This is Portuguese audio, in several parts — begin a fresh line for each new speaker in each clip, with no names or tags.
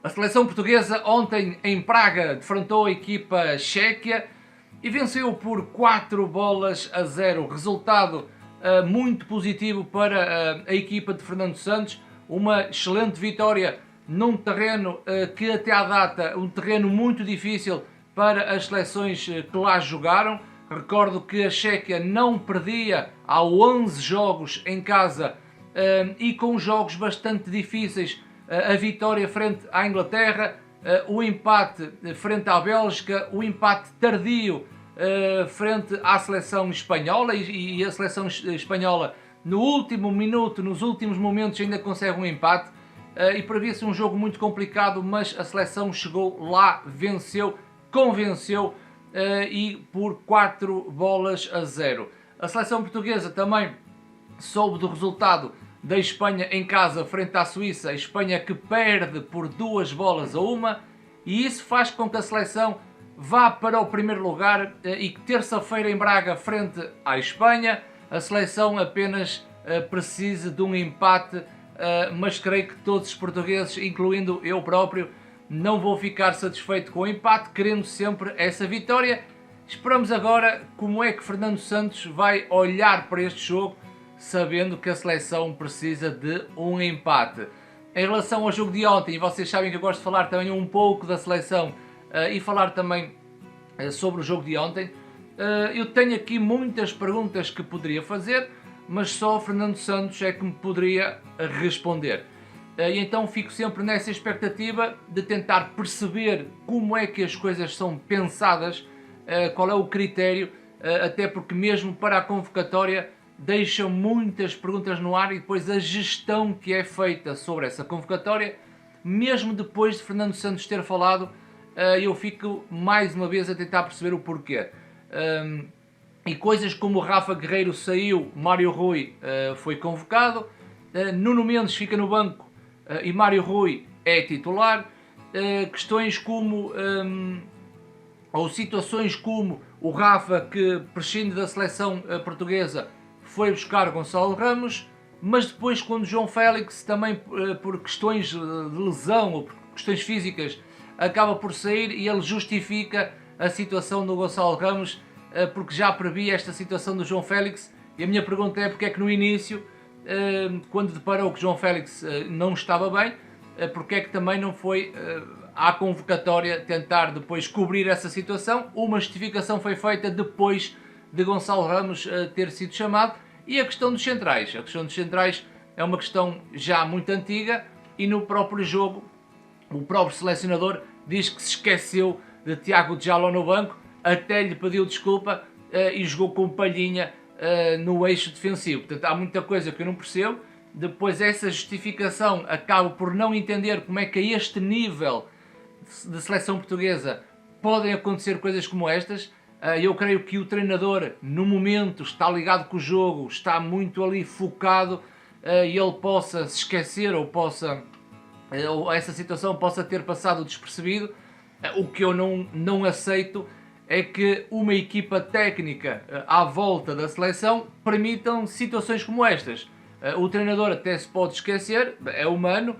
A seleção portuguesa ontem em Praga defrontou a equipa checa e venceu por 4-0. Resultado muito positivo para a equipa de Fernando Santos. Uma excelente vitória num terreno que até à data um terreno muito difícil para as seleções que lá jogaram. Recordo que a Chequia não perdia há 11 jogos em casa e com jogos bastante difíceis. A vitória frente à Inglaterra, o empate frente à Bélgica, o empate tardio frente à seleção espanhola e a seleção espanhola no último minuto, nos últimos momentos ainda consegue um empate e previa-se um jogo muito complicado, mas a seleção chegou lá, venceu, convenceu e por 4-0. A seleção portuguesa também soube do resultado da Espanha em casa frente à Suíça, a Espanha que perde por 2-1, e isso faz com que a seleção vá para o primeiro lugar e que terça-feira em Braga frente à Espanha a seleção apenas precise de um empate, mas creio que todos os portugueses, incluindo eu próprio, não vou ficar satisfeito com o empate, querendo sempre essa vitória. Esperamos agora como é que Fernando Santos vai olhar para este jogo, sabendo que a seleção precisa de um empate. Em relação ao jogo de ontem, vocês sabem que eu gosto de falar também um pouco da seleção e falar também sobre o jogo de ontem. Eu tenho aqui muitas perguntas que poderia fazer, mas só Fernando Santos é que me poderia responder. E então fico sempre nessa expectativa de tentar perceber como é que as coisas são pensadas, qual é o critério, até porque mesmo para a convocatória deixam muitas perguntas no ar e depois a gestão que é feita sobre essa convocatória, mesmo depois de Fernando Santos ter falado, eu fico mais uma vez a tentar perceber o porquê. E coisas como o Rafa Guerreiro saiu, Mário Rui foi convocado, Nuno Mendes fica no banco e Mário Rui é titular, questões como, ou situações como o Rafa que prescinde da seleção portuguesa foi buscar Gonçalo Ramos, mas depois quando João Félix também por questões de lesão ou por questões físicas acaba por sair e ele justifica a situação do Gonçalo Ramos porque já previa esta situação do João Félix. E a minha pergunta é porque é que no início, quando deparou que João Félix não estava bem, porque é que também não foi à convocatória tentar depois cobrir essa situação. Uma justificação foi feita depois de Gonçalo Ramos ter sido chamado. E a questão dos centrais. A questão dos centrais é uma questão já muito antiga e no próprio jogo o próprio selecionador diz que se esqueceu de Tiago Djaló no banco, até lhe pediu desculpa e jogou com Palhinha no eixo defensivo. Portanto, há muita coisa que eu não percebo. Depois essa justificação acabo por não entender como é que a este nível de seleção portuguesa podem acontecer coisas como estas. Eu creio que o treinador no momento está ligado com o jogo, está muito ali focado e ele possa se esquecer ou essa situação possa ter passado despercebido. O que eu não aceito é que uma equipa técnica à volta da seleção permitam situações como estas. O treinador até se pode esquecer, é humano,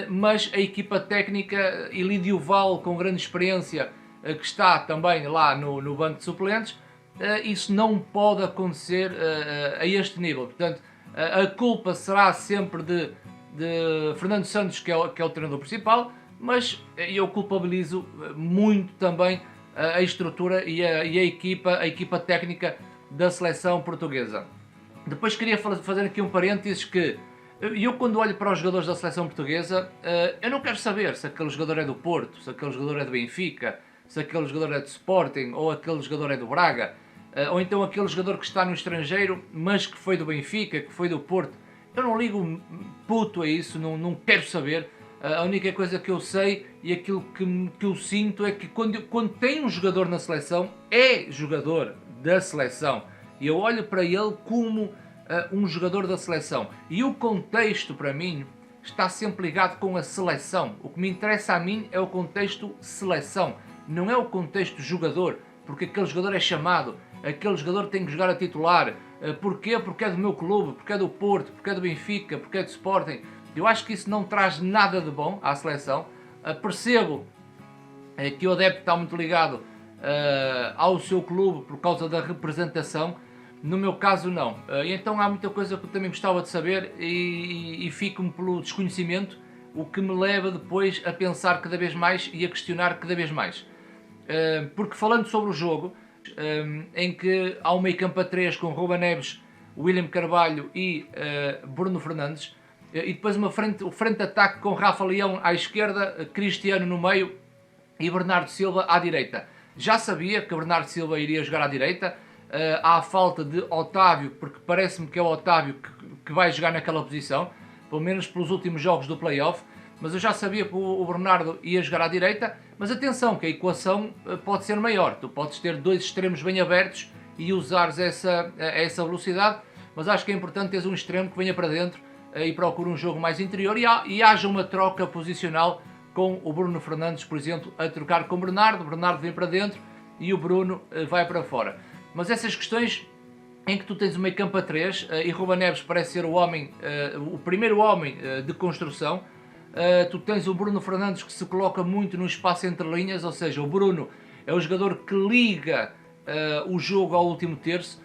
mas a equipa técnica, Ilídio Val, com grande experiência, que está também lá no banco de suplentes, isso não pode acontecer a este nível. Portanto, a culpa será sempre de Fernando Santos, que é o treinador principal, mas eu culpabilizo muito também a estrutura e a equipa técnica da seleção portuguesa. Depois queria fazer aqui um parênteses que eu quando olho para os jogadores da seleção portuguesa, eu não quero saber se aquele jogador é do Porto, se aquele jogador é do Benfica, se aquele jogador é do Sporting ou aquele jogador é do Braga, ou então aquele jogador que está no estrangeiro, mas que foi do Benfica, que foi do Porto. Eu não ligo puto a isso, não quero saber. A única coisa que eu sei e aquilo que eu sinto é que quando tem um jogador na seleção, é jogador da seleção. E eu olho para ele como um jogador da seleção. E o contexto, para mim, está sempre ligado com a seleção. O que me interessa a mim é o contexto seleção. Não é o contexto jogador, porque aquele jogador é chamado, aquele jogador tem que jogar a titular. Porquê? Porque é do meu clube, porque é do Porto, porque é do Benfica, porque é do Sporting. Eu acho que isso não traz nada de bom à seleção. Percebo que o adepto está muito ligado ao seu clube por causa da representação. No meu caso não. Então há muita coisa que eu também gostava de saber e fico-me pelo desconhecimento, o que me leva depois a pensar cada vez mais e a questionar cada vez mais. Porque falando sobre o jogo, em que há um meio campo a 3 com Ruben Neves, William Carvalho e Bruno Fernandes, e depois o frente de ataque com Rafa Leão à esquerda, Cristiano no meio e Bernardo Silva à direita. Já sabia que Bernardo Silva iria jogar à direita, há a falta de Otávio, porque parece-me que é o Otávio que vai jogar naquela posição, pelo menos pelos últimos jogos do play-off, mas eu já sabia que o Bernardo ia jogar à direita, mas atenção, que a equação pode ser maior, tu podes ter dois extremos bem abertos e usares essa velocidade, mas acho que é importante teres um extremo que venha para dentro e procure um jogo mais interior e haja uma troca posicional com o Bruno Fernandes, por exemplo, a trocar com o Bernardo vem para dentro e o Bruno vai para fora. Mas essas questões em que tu tens o meio campo a 3 e Ruben Neves parece ser o primeiro homem de construção, tu tens o Bruno Fernandes que se coloca muito no espaço entre linhas, ou seja, o Bruno é o jogador que liga o jogo ao último terço,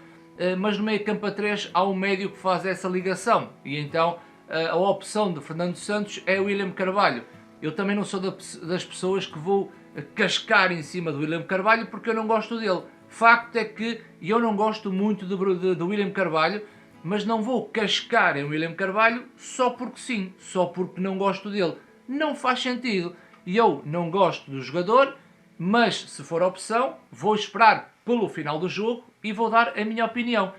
mas no meio campo a 3 há um médio que faz essa ligação e então a opção de Fernando Santos é o William Carvalho. Eu também não sou das pessoas que vou cascar em cima do William Carvalho porque eu não gosto dele. Facto é que eu não gosto muito do William Carvalho, mas não vou cascar em William Carvalho só porque sim, só porque não gosto dele. Não faz sentido. Eu não gosto do jogador, mas se for opção, vou esperar pelo final do jogo e vou dar a minha opinião.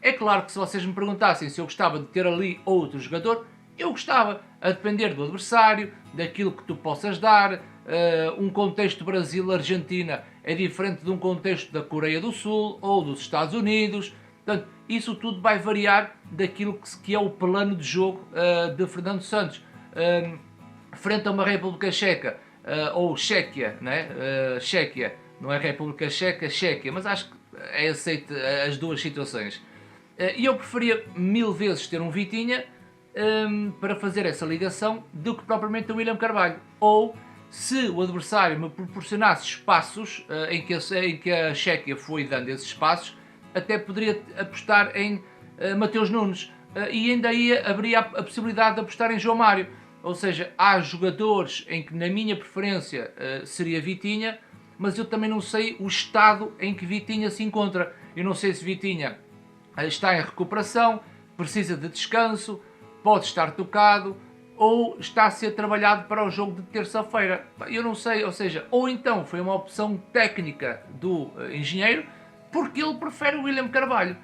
É claro que se vocês me perguntassem se eu gostava de ter ali outro jogador, eu gostava, a depender do adversário, daquilo que tu possas dar. Um contexto Brasil-Argentina é diferente de um contexto da Coreia do Sul ou dos Estados Unidos. Portanto, isso tudo vai variar daquilo que é o plano de jogo de Fernando Santos. Frente a uma República Checa, ou Chequia, né? Chequia, não é República Checa, Chequia, mas acho que é aceito as duas situações. E eu preferia 1000 vezes ter um Vitinha para fazer essa ligação do que propriamente o William Carvalho. Ou se o adversário me proporcionasse espaços em que a Chequia foi dando esses espaços, até poderia apostar em Mateus Nunes e ainda aí haveria a possibilidade de apostar em João Mário. Ou seja, há jogadores em que na minha preferência seria Vitinha, mas eu também não sei o estado em que Vitinha se encontra. Eu não sei se Vitinha está em recuperação, precisa de descanso, pode estar tocado ou está a ser trabalhado para o jogo de terça-feira. Eu não sei, ou seja, ou então foi uma opção técnica do engenheiro porque ele prefere o William Carvalho.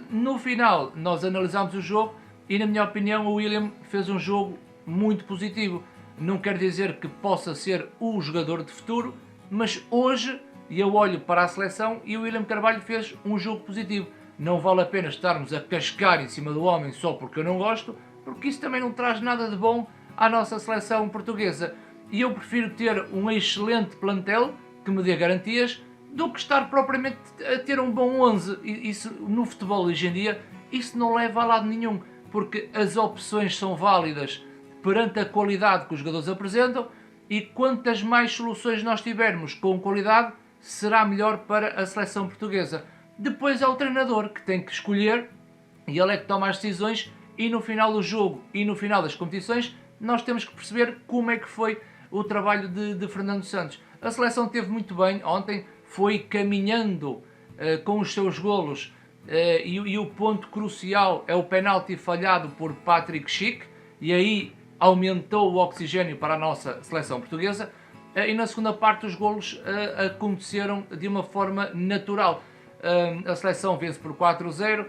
No final nós analisámos o jogo e na minha opinião o William fez um jogo muito positivo. Não quer dizer que possa ser o jogador de futuro, mas hoje eu olho para a seleção e o William Carvalho fez um jogo positivo. Não vale a pena estarmos a cascar em cima do homem só porque eu não gosto, porque isso também não traz nada de bom à nossa seleção portuguesa. E eu prefiro ter um excelente plantel que me dê garantias do que estar propriamente a ter um bom 11. Isso, no futebol hoje em dia, isso não leva a lado nenhum, porque as opções são válidas perante a qualidade que os jogadores apresentam e quantas mais soluções nós tivermos com qualidade, será melhor para a seleção portuguesa. Depois é o treinador que tem que escolher e ele é que toma as decisões e no final do jogo e no final das competições nós temos que perceber como é que foi o trabalho de Fernando Santos. A seleção teve muito bem ontem, foi caminhando com os seus golos e o ponto crucial é o penalti falhado por Patrick Schick e aí aumentou o oxigênio para a nossa seleção portuguesa e na segunda parte os golos aconteceram de uma forma natural. A seleção vence por 4-0,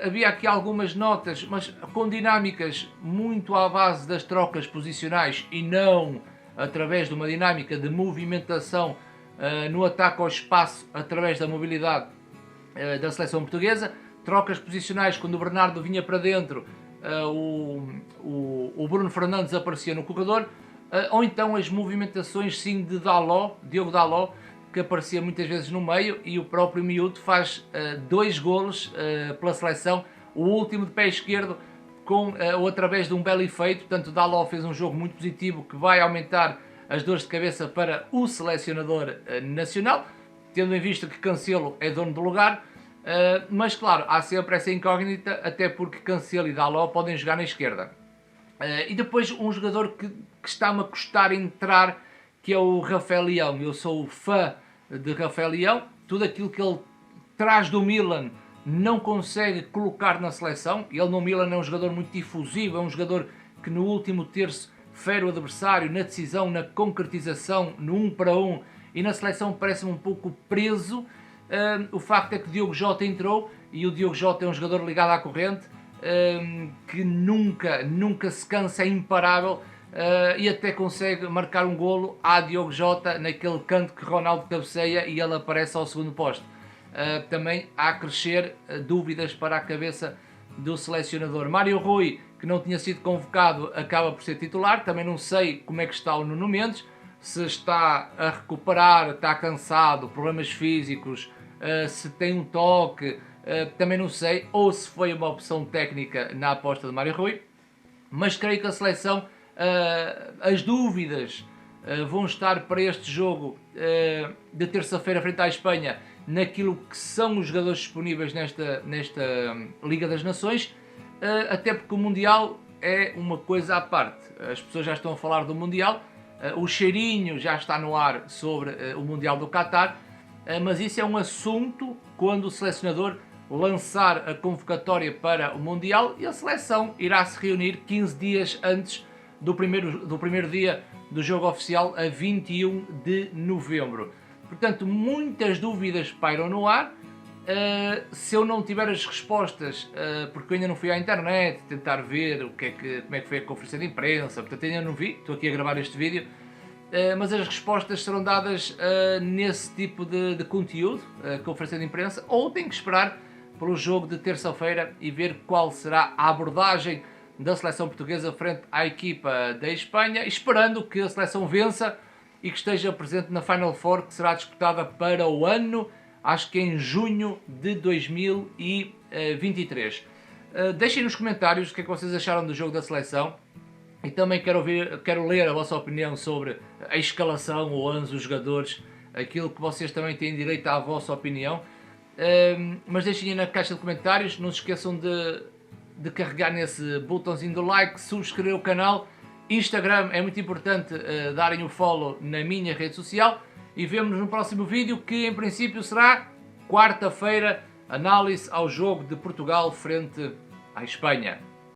havia aqui algumas notas, mas com dinâmicas muito à base das trocas posicionais e não através de uma dinâmica de movimentação no ataque ao espaço através da mobilidade da seleção portuguesa. Trocas posicionais quando o Bernardo vinha para dentro, o Bruno Fernandes aparecia no corredor, ou então as movimentações sim de Diogo Dalot, que aparecia muitas vezes no meio, e o próprio miúdo faz 2 golos pela seleção, o último de pé esquerdo ou através de um belo efeito. Portanto, o Dalot fez um jogo muito positivo que vai aumentar as dores de cabeça para o selecionador nacional, tendo em vista que Cancelo é dono do lugar. Mas claro, há sempre essa incógnita, até porque Cancelo e Dalot podem jogar na esquerda. E depois um jogador que está-me a custar entrar, que é o Rafael Leão. Eu sou fã de Rafael Leão, tudo aquilo que ele traz do Milan não consegue colocar na seleção. Ele no Milan é um jogador muito difusivo, é um jogador que no último terço fere o adversário na decisão, na concretização, no 1 para 1, e na seleção parece-me um pouco preso. O facto é que Diogo Jota entrou, e o Diogo Jota é um jogador ligado à corrente, que nunca se cansa, é imparável, e até consegue marcar um golo a Diogo Jota naquele canto que Ronaldo cabeceia e ele aparece ao segundo posto. Também há a crescer dúvidas para a cabeça do selecionador. Mário Rui, que não tinha sido convocado, acaba por ser titular. Também não sei como é que está o Nuno Mendes, se está a recuperar, está cansado, problemas físicos, se tem um toque, também não sei, ou se foi uma opção técnica na aposta de Mário Rui. Mas creio que a seleção, as dúvidas vão estar para este jogo de terça-feira frente à Espanha naquilo que são os jogadores disponíveis nesta Liga das Nações, até porque o Mundial é uma coisa à parte. As pessoas já estão a falar do Mundial, o cheirinho já está no ar sobre o Mundial do Qatar, mas isso é um assunto quando o selecionador lançar a convocatória para o Mundial, e a seleção irá se reunir 15 dias antes do primeiro dia do jogo oficial, a 21 de novembro. Portanto, muitas dúvidas pairam no ar. Se eu não tiver as respostas, porque eu ainda não fui à internet tentar ver como é que foi a conferência de imprensa, portanto ainda não vi, estou aqui a gravar este vídeo, mas as respostas serão dadas nesse tipo de conteúdo, conferência de imprensa, ou tenho que esperar pelo jogo de terça-feira e ver qual será a abordagem da seleção portuguesa frente à equipa da Espanha, esperando que a seleção vença e que esteja presente na Final Four, que será disputada para o ano, acho que em junho de 2023. Deixem nos comentários o que é que vocês acharam do jogo da seleção, e também quero ler a vossa opinião sobre a escalação, o 11, os jogadores, aquilo que vocês também têm direito à vossa opinião. Mas deixem aí na caixa de comentários, não se esqueçam de carregar nesse botãozinho do like, subscrever o canal. Instagram é muito importante darem o follow na minha rede social, e vemo-nos no próximo vídeo, que em princípio será quarta-feira, análise ao jogo de Portugal frente à Espanha.